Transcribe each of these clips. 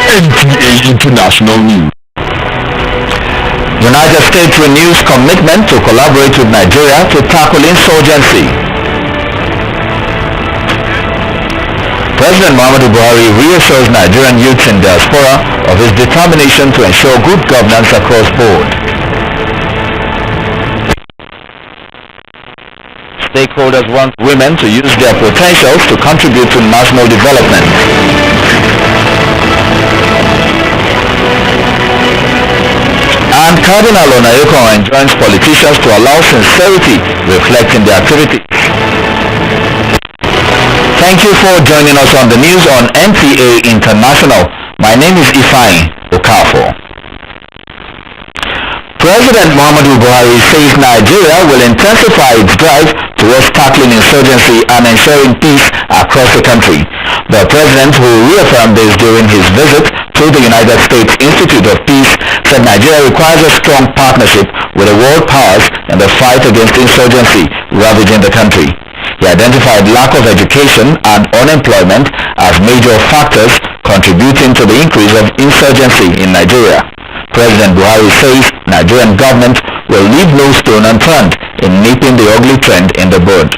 NTA International News. United States renews commitment to collaborate with Nigeria to tackle insurgency. President Muhammadu Buhari reassures Nigerian youths in diaspora of his determination to ensure good governance across board. Stakeholders want women to use their potentials to contribute to national development. And Cardinal Onayeko enjoins politicians to allow sincerity reflect in their activities. Thank you for joining us on the news on NTA International. My name is Ifeanyi Okafor. President Muhammadu Buhari says Nigeria will intensify its drive towards tackling insurgency and ensuring peace across the country. The president, who reaffirmed this during his visit to the United States Institute of Peace, said Nigeria requires a strong partnership with the world powers in the fight against insurgency ravaging the country. He identified lack of education and unemployment as major factors contributing to the increase of insurgency in Nigeria. President Buhari says Nigerian government will leave no stone unturned in nipping the ugly trend in the bud.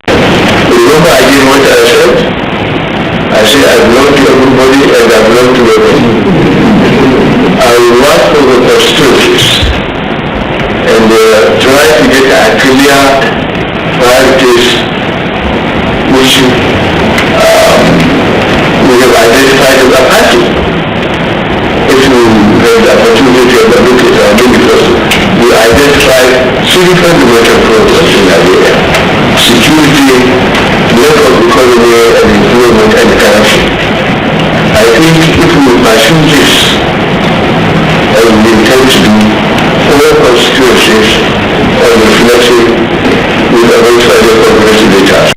Remember again what I said? I said I belong to everybody and I belong to everyone. I will work for the constituencies and try to get a clear priorities which we have identified as a party. If you have the opportunity to have a look at our because we identified three fundamental problems in Nigeria: security, lack of economy and employment and corruption. I think if we pursue this, as we intend to do, all constituencies are reflected with a very comprehensive data.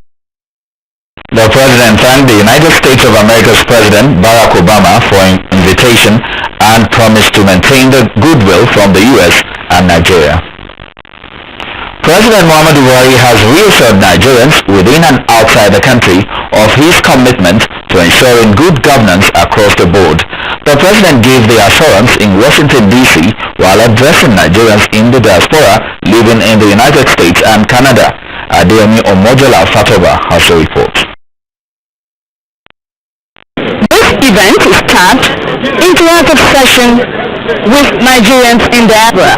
The president thanked the United States of America's President Barack Obama for an invitation and promised to maintain the goodwill from the U.S. and Nigeria. President Muhammadu Buhari has reassured Nigerians within and outside the country of his commitment to ensuring good governance across the board. The president gave the assurance in Washington, D.C. while addressing Nigerians in the diaspora living in the United States and Canada. Adeyemi Omojola Fatoba has a report. Event is tagged interactive session with Nigerians in diaspora.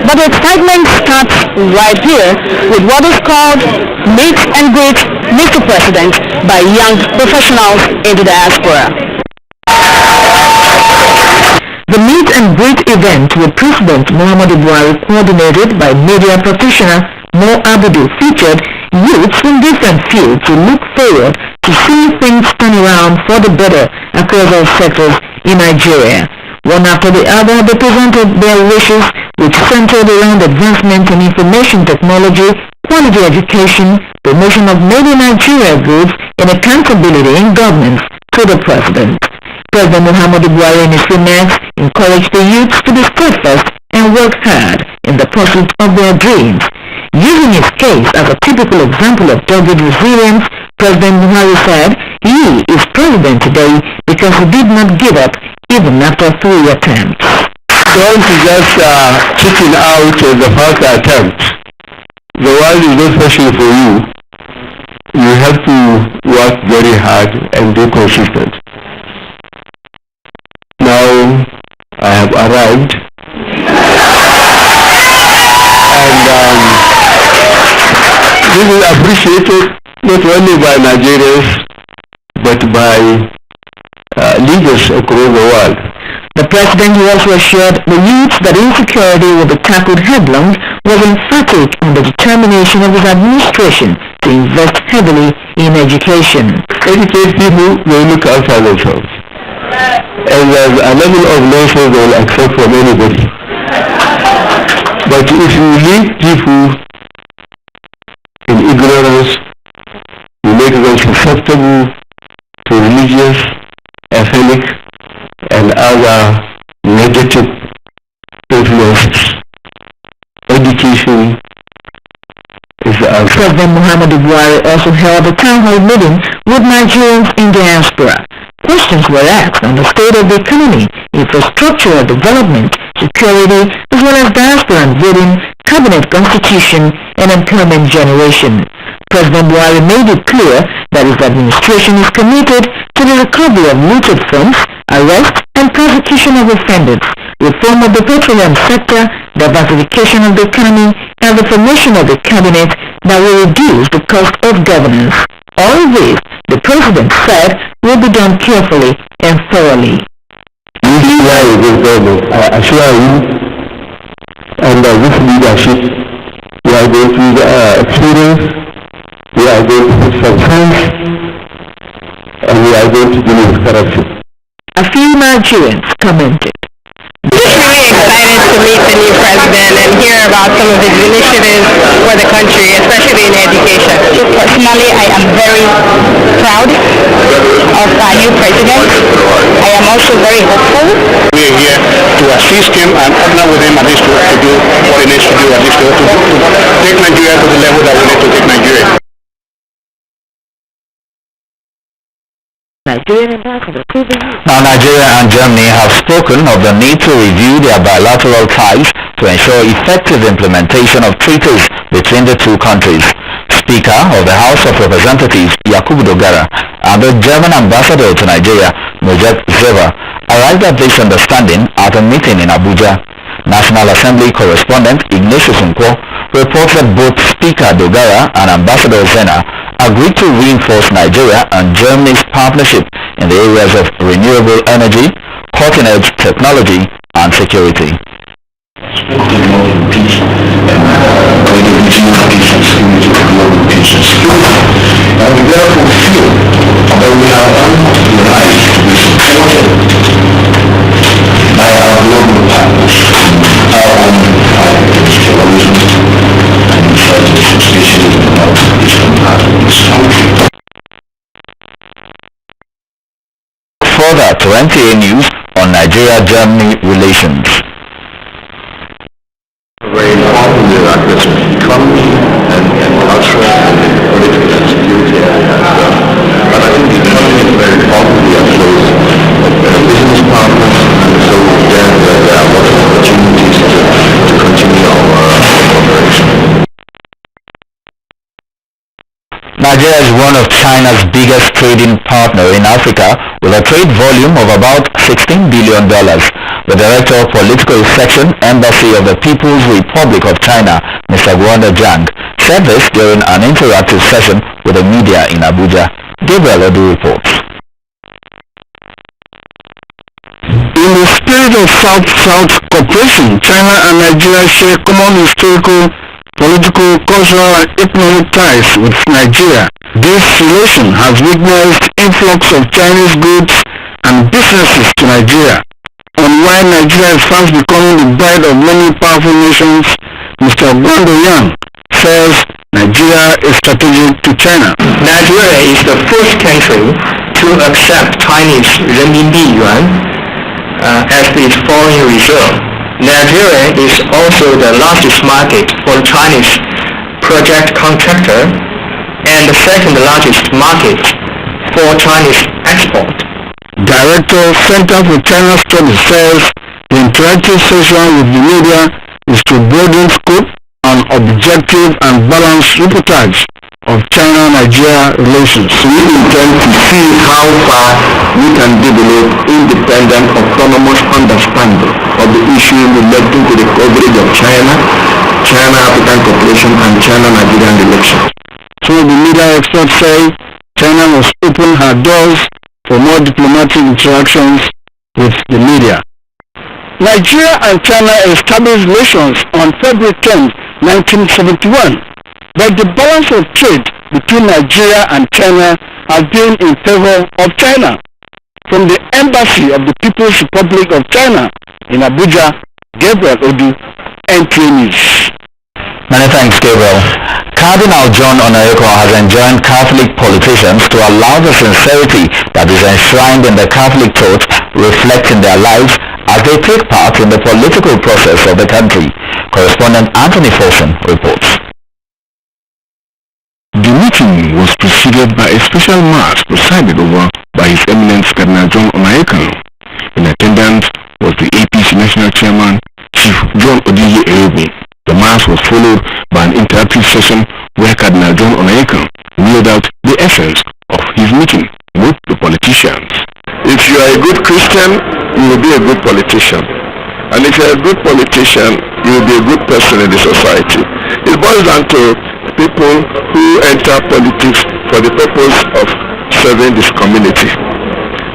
But the excitement starts right here with what is called Meet and Greet Mr. President by young professionals in the diaspora. The Meet and Greet event with President Muhammadu Buhari, coordinated by media practitioner Mo Abudu, featured youths from different fields who look forward to see things turn around for the better across all sectors in Nigeria. One after the other, they presented their wishes, which centered around advancement in information technology, quality education, promotion of made in Nigeria goods, and accountability in governance to the president. President Muhammadu Buhari in his remarks encouraged the youths to be steadfast and work hard in the pursuit of their dreams. Using his case as a typical example of dogged resilience, President Buhari said he is president today because he did not give up even after 3 attempts. Don't just chicken out the first attempt. The world is not special for you. You have to work very hard and be consistent. Now I have arrived and this is appreciated not only by Nigerians but by leaders across the world. The president also assured the youth that insecurity will be tackled headlong, was emphatic on the determination of his administration to invest heavily in education. Educate people, they look after themselves. And there's a level of nonsense they will accept from anybody. But if you lead people in ignorance, you make them susceptible to religious, ethnic, and other negative influences. Education is the answer. President Muhammadu Buhari also held a town hall meeting with Nigerians in diaspora. Questions were asked on the state of the economy, infrastructural development, security, as well as diaspora and voting, cabinet constitution, and employment generation. President Buhari made it clear that his administration is committed to the recovery of looted funds, arrest and prosecution of offenders, reform of the petroleum sector, diversification of the economy, and the formation of a cabinet that will reduce the cost of governance. All this, the president said, will be done carefully and thoroughly. I assure you, under this leadership, we are going to experience, we are going to put some sense, and we are going to deal with corruption. A few Nigerians commented. Just really excited to meet the new president and hear about some of his initiatives for the country, especially in education. Personally, I am very proud of our new president. I am also very hopeful. We are here to assist him and partner with him at least to do what he needs to do, at least to take Nigeria to the level that we need to take Nigeria. Now, Nigeria and Germany have spoken of the need to review their bilateral ties to ensure effective implementation of treaties between the two countries. Speaker of the House of Representatives, Yakubu Dogara, and the German ambassador to Nigeria, Mojet Zeva, arrived at this understanding at a meeting in Abuja. National Assembly correspondent Ignatius Nkwo reports that both Speaker Dogara and Ambassador Zena agreed to reinforce Nigeria and Germany's partnership in the areas of renewable energy, cutting-edge technology, and security. And we therefore feel that we have earned the right to be supported by our global partners, our own fight against terrorism and insurgency, especially in the northeastern part of this country. Further to NTA News on Nigeria-Germany relations. Very important in the aspects of economy and culture and political and security but I think the economy is very important. We are close business partners, and so there are a lot of opportunities to continue our cooperation. Nigeria is one of China's biggest trading partner in Africa with a trade volume of about $16 billion. The Director of Political Section, Embassy of the People's Republic of China, Mr. Guanda Zhang, said this during an interactive session with the media in Abuja. Gabriel Odu reports. In the spirit of South-South cooperation, China and Nigeria share common historical, political, cultural and economic ties with Nigeria. This relation has witnessed influx of Chinese goods and businesses to Nigeria. On why Nigeria is fast becoming the bride of many powerful nations, Mr. Guanda Yang says Nigeria is strategic to China. Nigeria is the first country to accept Chinese renminbi yuan as its foreign reserve. Nigeria is also the largest market for Chinese project contractor and the second largest market for Chinese export. Director, Center for China Studies says the interactive session with the media is to broaden scope and objective and balanced reportage of China-Nigeria relations. We intend to see how far we can develop independent, autonomous understanding of the issue relating to the coverage of China, China-African cooperation and China-Nigerian relations. So the media experts say China must open her doors for more diplomatic interactions with the media. Nigeria and China established relations on February 10, 1971, but the balance of trade between Nigeria and China has been in favor of China. From the Embassy of the People's Republic of China in Abuja, Gabriel Odu, NTA News. Many thanks, Gabriel. Cardinal John Onayeko has enjoined Catholic politicians to allow the sincerity that is enshrined in the Catholic Church reflect in their lives as they take part in the political process of the country. Correspondent Anthony Folsom reports. meeting was preceded by a special mass presided over by His Eminence Cardinal John Onaiyekan. In attendance was the APC National Chairman, Chief John Odije Eyobi. The mass was followed by an interactive session where Cardinal John Onaiyekan laid out the essence of his meeting with the politicians. If you are a good Christian, you will be a good politician. And if you are a good politician, you will be a good person in the society. It boils down to people who enter politics for the purpose of serving this community.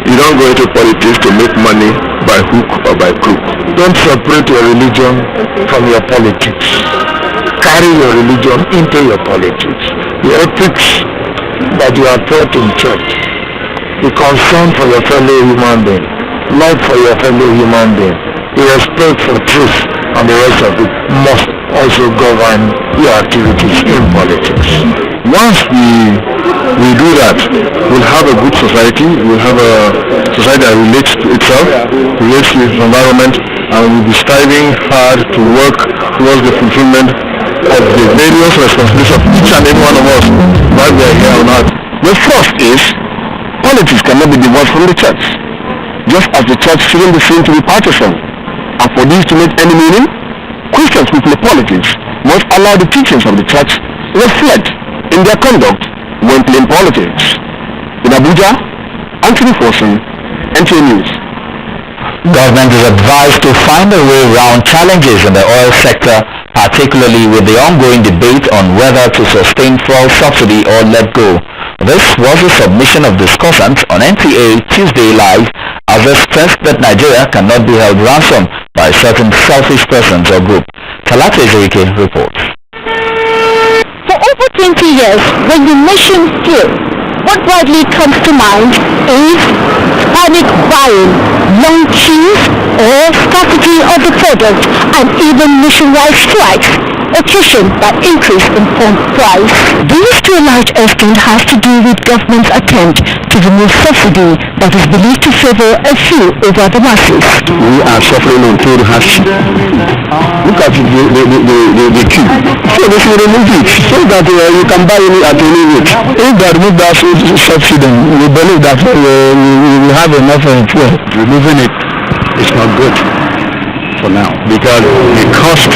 You don't go into politics to make money by hook or by crook. Don't separate your religion from your politics. Carry your religion into your politics. The ethics that you are taught in church, the concern for your fellow human being, love for your fellow human being, the respect for truth and the rest of it must also govern your activities in politics. Once we do that, we'll have a good society, we'll have a society that relates to itself, relates to its environment, and we'll be striving hard to work towards the fulfillment of the various responsibilities of each and every one of us, whether we are here or not. The first is, politics cannot be divorced from the church, just as the church shouldn't be seen to be partisan. And for this to make any meaning, Christians who play politics must allow the teachings of the church reflect in their conduct when playing politics. In Abuja, Anthony Forson, NTA News. Government is advised to find a way around challenges in the oil sector, particularly with the ongoing debate on whether to sustain fuel subsidy or let go. This was a submission of discussants on NTA Tuesday Live, as they stressed that Nigeria cannot be held ransom by certain selfish persons or groups. Talata Ezerike reports. For over 20 years, when you mention fuel, what widely comes to mind is panic buying, long queues, or scarcity of the product, and even nationwide strikes occasioned by increase in pump price. This to a large extent has to do with government's attempt to remove subsidy that is believed to favor a few over the masses. We are suffering untold hardship. Look at the queue. So they should remove it so that you can buy it at any rate. If they remove that subsidy, we believe that we will have enough fuel. Removing it is not good for now because the cost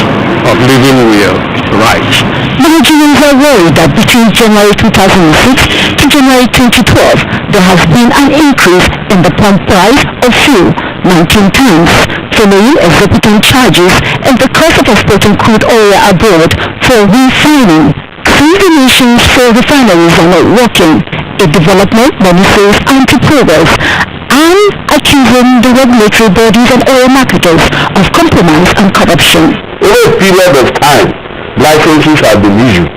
of living will rise. The Nigerians are worried that between January 2006 to January 2012, there has been an increase in the pump price of fuel 19 times, following exorbitant charges and the cost of exporting crude oil abroad for refining. Since the nation's four refineries are not working, a development many say is anti-progress, and accusing the regulatory bodies and oil marketers of compromise and corruption. Over a period of time, licenses have been issued,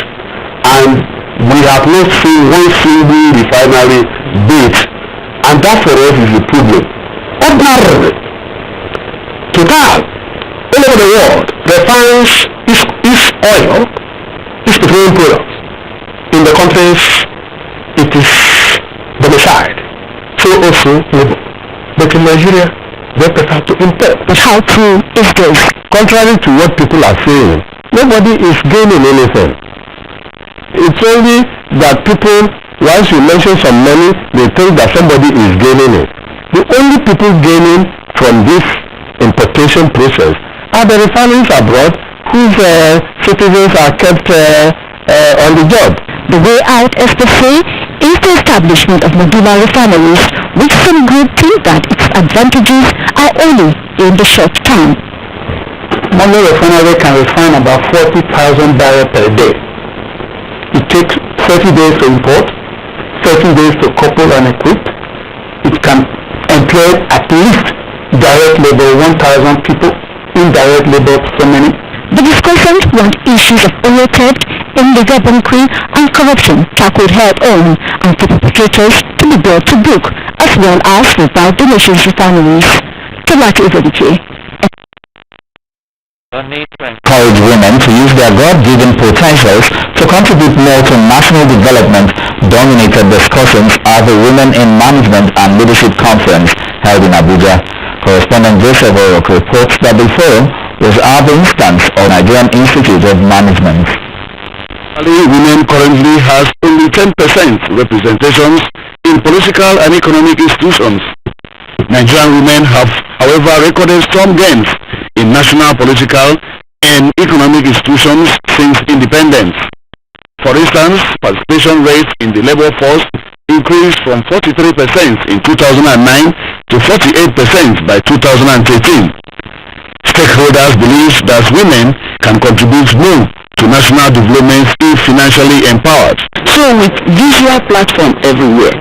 and we have not seen one single refinery built, and that for us is the problem. Ordinarily, Total, all over the world, refines its oil, its petroleum products, in the countries it is domiciled. So also labor. But in Nigeria, they prefer to import. But how true is this? Contrary to what people are saying, nobody is gaining anything. It's only that people, once you mention some money, they think that somebody is gaining it. The only people gaining from this importation process are the refineries abroad whose citizens are kept on the job. The way out, as they say, is the establishment of modular refineries, which some group think that its advantages are only in the short term. One refinery can refine about 40,000 barrels per day. It takes 30 days to import, 30 days to couple and equip. It can employ at least direct labor 1,000 people, indirect labor so many. The discussants want issues of oil theft, illegal bunkering, and corruption tackled head on, and for perpetrators to be brought to book, as well as without the nation's refineries. Talata Ezerike. Encourage women to use their God-given potentials to contribute more to national development dominated discussions at the Women in Management and Leadership Conference held in Abuja. Correspondent Joseph Orok reports that the forum was at the instance of Nigerian Institute of Management. Women currently has only 10% representations in political and economic institutions. Nigerian women have, however, recorded strong gains in national political and economic institutions since independence. For instance, participation rates in the labor force increased from 43% in 2009 to 48% by 2013. Stakeholders believe that women can contribute more to national development if financially empowered. So with visual platform everywhere,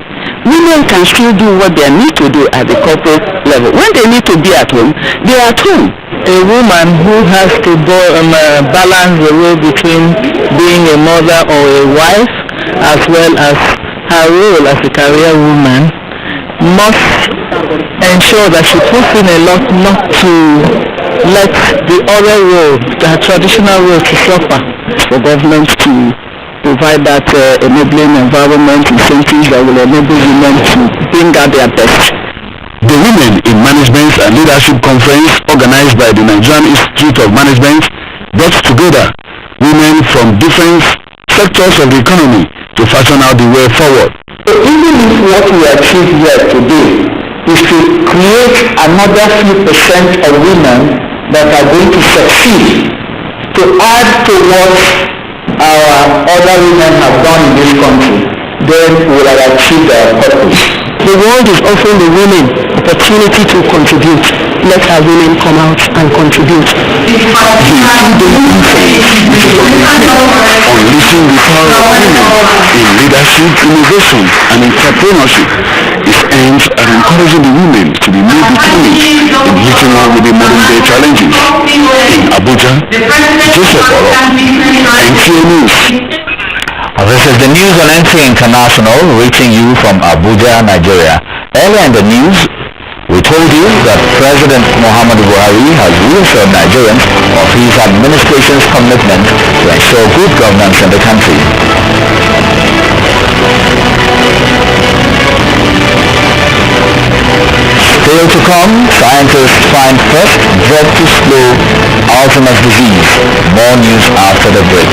women can still do what they need to do at the corporate level. When they need to be at home, they are at home. A woman who has to balance the role between being a mother or a wife as well as her role as a career woman must ensure that she puts in a lot not to let the other role, the traditional role, to suffer. For governments to provide that enabling environment, incentives that will enable women to bring out their best. The Women in Management and Leadership Conference organized by the Nigerian Institute of Management brought together women from different sectors of the economy to fashion out the way forward. So even if what we achieve here today is to create another few percent of women that are going to succeed to add to what our other women have done in this country, then we will have achieved our purpose. The world is offering the women opportunity to contribute. Let our women come out and contribute. Unleashing the power of women in leadership, innovation, and entrepreneurship is aimed at encouraging the women to be more determined in meeting up with the modern-day challenges. In Abuja, Joseph Oro, NTA News. This is the news on NTA International, reaching you from Abuja, Nigeria. Earlier in the news, we told you that President Muhammadu Buhari has reassured Nigerians of his administration's commitment to ensure good governance in the country. Still to come, scientists find first drug to slow Alzheimer's disease. More news after the break.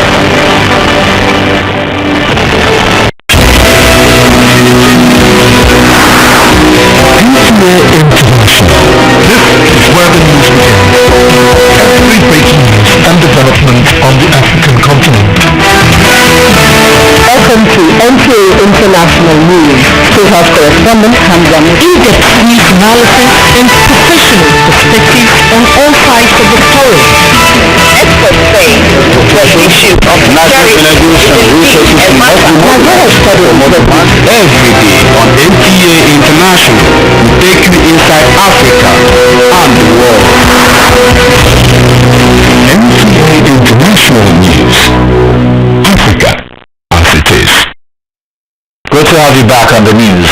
NTA International. This is where the news begins. Every breaking news and developments on the African continent. Welcome to NTA International News. State House correspondent Hamza. In-depth news analysis and professional perspectives on all sides of the story. Experts say the issue of National Energy and Resources in Every day on NTA International, we take you inside Africa and the world. NTA International News. Africa as it is. Good to have you back on the news.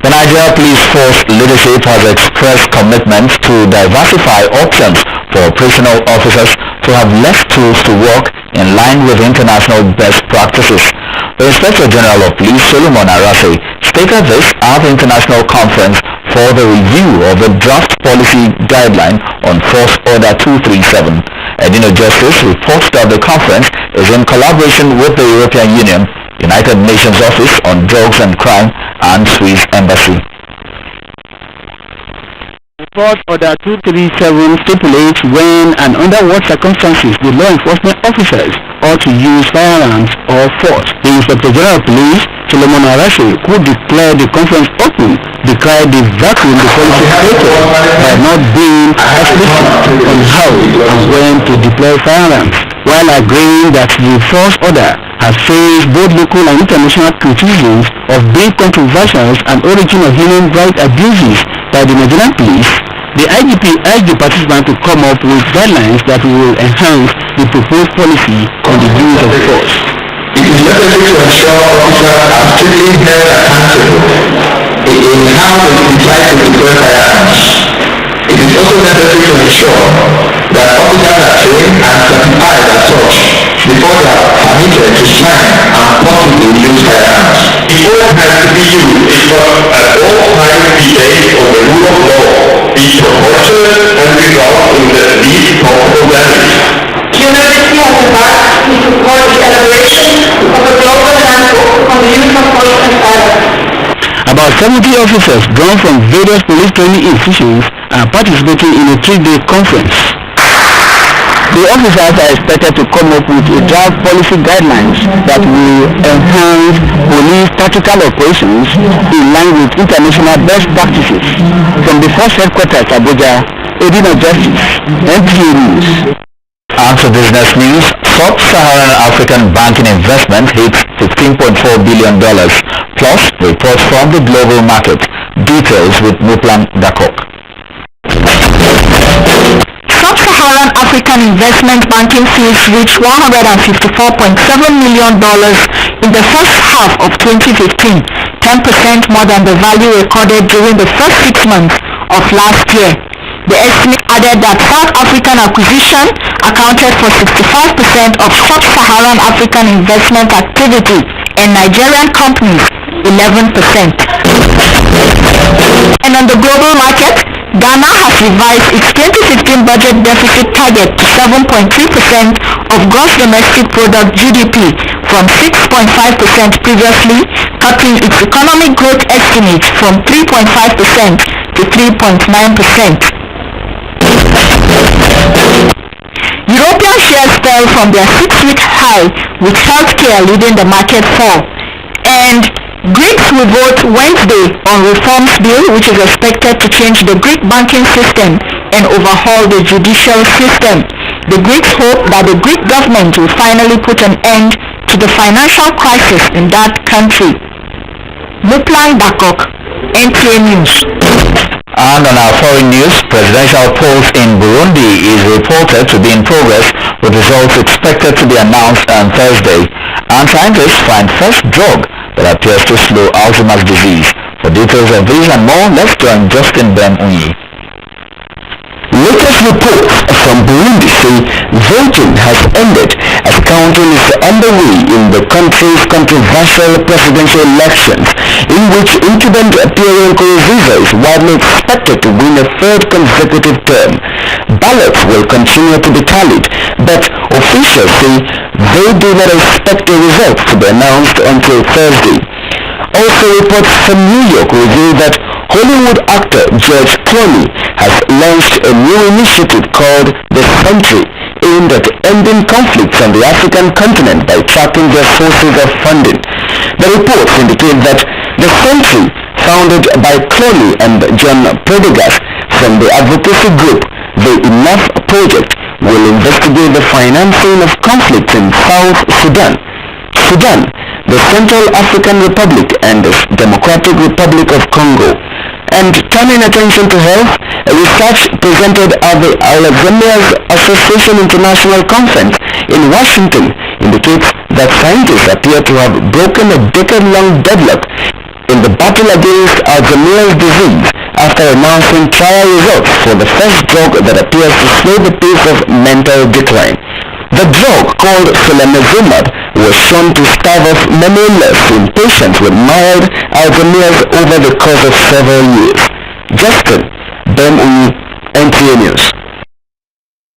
The Nigeria Police Force leadership has expressed commitment to diversify options for operational officers to have less tools to work in line with international best practices. The Inspector General of Police, Solomon Arase, stated this at the International Conference for the review of the draft policy guideline on Force Order 237. Edino Justice reports that the conference is in collaboration with the European Union, United Nations Office on Drugs and Crime, and Swiss Embassy. Force Order 237 stipulates when and under what circumstances the law enforcement officers ought to use firearms or force. The Inspector General of Police, Solomon Arase, who declared the conference open, decried the vacuum the policy created by not being explicit on how and when to deploy firearms, while agreeing that the force order has faced both local and international criticisms of being controversial and origin of human rights abuses by the Nigerian police. The IGP urged the participants to come up with guidelines that will enhance the proposed policy on the use of force. It is necessary to ensure officers are strictly held accountable in how they decide to deploy firearms. It is also necessary to ensure that officers are trained and certified as such before they are permitted to sign and possibly use firearms. The force has to be used. It must at all times be based on the rule of law, be proportionate and result in the least possible damage. Humanity has embarked to support the elaboration of a global handbook on the use of force and violence. About 70 officers drawn from various police training institutions are participating in a 3-day conference. The officers are expected to come up with a draft policy guidelines that will enhance police tactical operations in line with international best practices. From the force headquarters, Abuja, Edina Justice, NTA News. On to business news, Sub-Saharan African banking investment hits $15.4 billion, plus reports from the global market. Details with Muplan Dakok. Sub-Saharan African investment banking fees reached $154.7 million in the first half of 2015, 10% more than the value recorded during the first 6 months of last year. The estimate added that South African acquisition accounted for 65% of Sub-Saharan African investment activity and Nigerian companies 11%. And on the global market, Ghana has revised its 2015 budget deficit target to 7.3% of gross domestic product GDP from 6.5% previously, cutting its economic growth estimate from 3.5% to 3.9%. European shares fell from their 6-week high, with healthcare leading the market fall. And Greeks will vote Wednesday on reforms bill, which is expected to change the Greek banking system and overhaul the judicial system. The Greeks hope that the Greek government will finally put an end to the financial crisis in that country. Muplan Dakok, NTA News. And on our foreign news, presidential polls in Burundi is reported to be in progress, with results expected to be announced on Thursday. And scientists find first drug that appears to slow Alzheimer's disease. For details of these and more, let's join Justin Ben-Unyi. Latest reports from Burundi say voting has ended as counting is underway in the country's controversial presidential elections, in which incumbent Pierre Nkurunziza is widely expected to win a third consecutive term. Ballots will continue to be tallied, but officials say they do not expect the results to be announced until Thursday. Also, reports from New York reveal that Hollywood actor George Clooney has launched a new initiative called The Century, aimed at ending conflicts on the African continent by tracking their sources of funding. The reports indicate that The Century, founded by Clooney and John Prendergast from the advocacy group The Enough Project, will investigate the financing of conflicts in South Sudan, the Central African Republic, and the Democratic Republic of Congo. And turning attention to health, a research presented at the Alzheimer's Association International Conference in Washington indicates that scientists appear to have broken a decade-long deadlock in the battle against Alzheimer's disease after announcing trial results for the first drug that appears to slow the pace of mental decline. The drug, called solanezumab, was shown to stave off memory loss in patients with mild Alzheimer's over the course of several years. Justin Ben-Unyi, NTA News.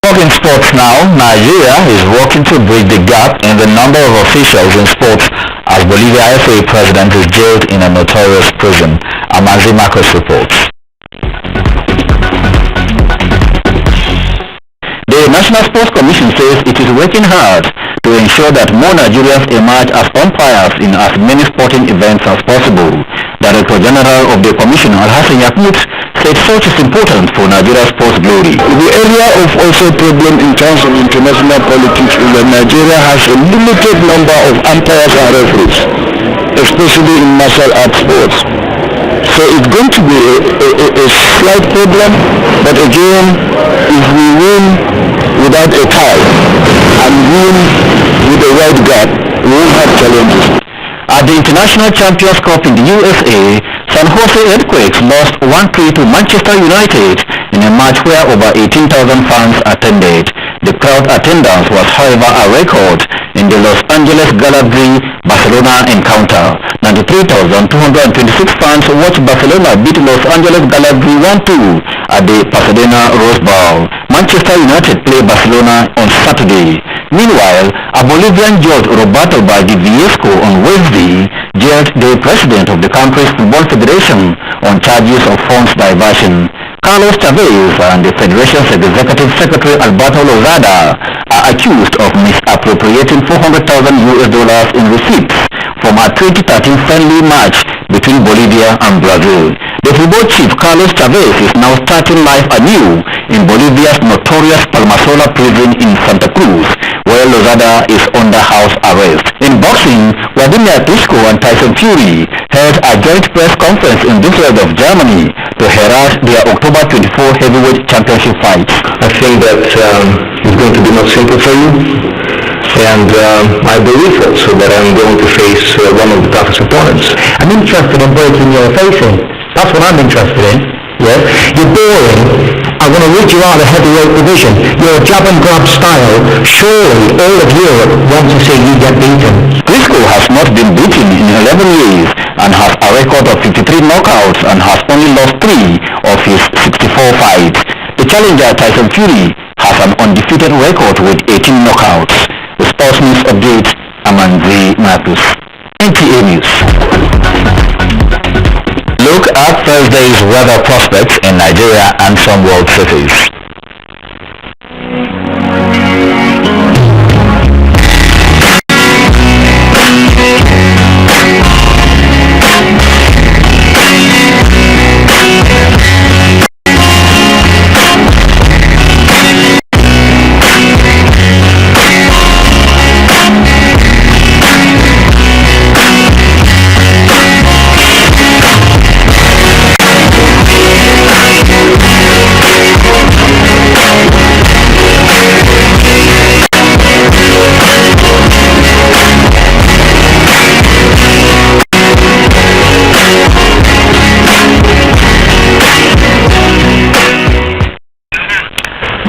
Talking sports now, Nigeria is working to bridge the gap in the number of officials in sports as Bolivia FA president is jailed in a notorious prison. Amazi Marcus reports. The National Sports Commission says it is working hard to ensure that more Nigerians emerge as umpires in as many sporting events as possible. Director General of the Commission, Al-Hassan Yakut, said such is important for Nigeria's sports glory. The area of also problem in terms of international politics is that Nigeria has a limited number of umpires and referees, especially in martial arts sports. So it's going to be a slight problem, but again, if we win without a tie and win with a wide gap, we won't have challenges. At the International Champions Cup in the USA, San Jose Earthquakes lost 1-3 to Manchester United in a match where over 18,000 fans attended. The crowd attendance was, however, a record in the Los Angeles Galaxy-Barcelona encounter. 93,226 fans watched Barcelona beat Los Angeles Galaxy 1-2 at the Pasadena Rose Bowl. Manchester United play Barcelona on Saturday. Meanwhile, a Bolivian judge, Roberto Viesco, on Wednesday jailed the president of the country's football federation on charges of funds diversion. Carlos Chavez and the federation's executive secretary Alberto Lozada are accused of misappropriating $400,000 in receipts from a 2013 friendly match between Bolivia and Brazil. The football chief Carlos Chavez is now starting life anew in Bolivia's notorious Palmasola prison in Santa Cruz, where Lozada is under house arrest. In boxing, Vladimir Klitschko and Tyson Fury held a joint press conference in Düsseldorf, Germany, to herald their October 24 heavyweight championship fights. I think that it's going to be not simple for you, and I believe also that I'm going to face one of the toughest opponents. I'm interested in breaking your face in. That's what I'm interested in. Yeah? You're boring. I want to rid you out of the heavyweight division. You're a jab and grab style. Surely all of Europe want to see you get beaten. Klitschko has not been beaten in 11 years and has a record of 53 knockouts and has only lost 3 of his 64 fights. The challenger Tyson Fury has an undefeated record with 18 knockouts. The Sports News Update, Amanzi Marcus. NTA News. Look at Thursday's weather prospects in Nigeria and some world cities.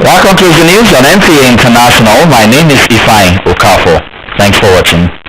That concludes the news on NTA International. My name is Ifeanyi Okafor. Thanks for watching.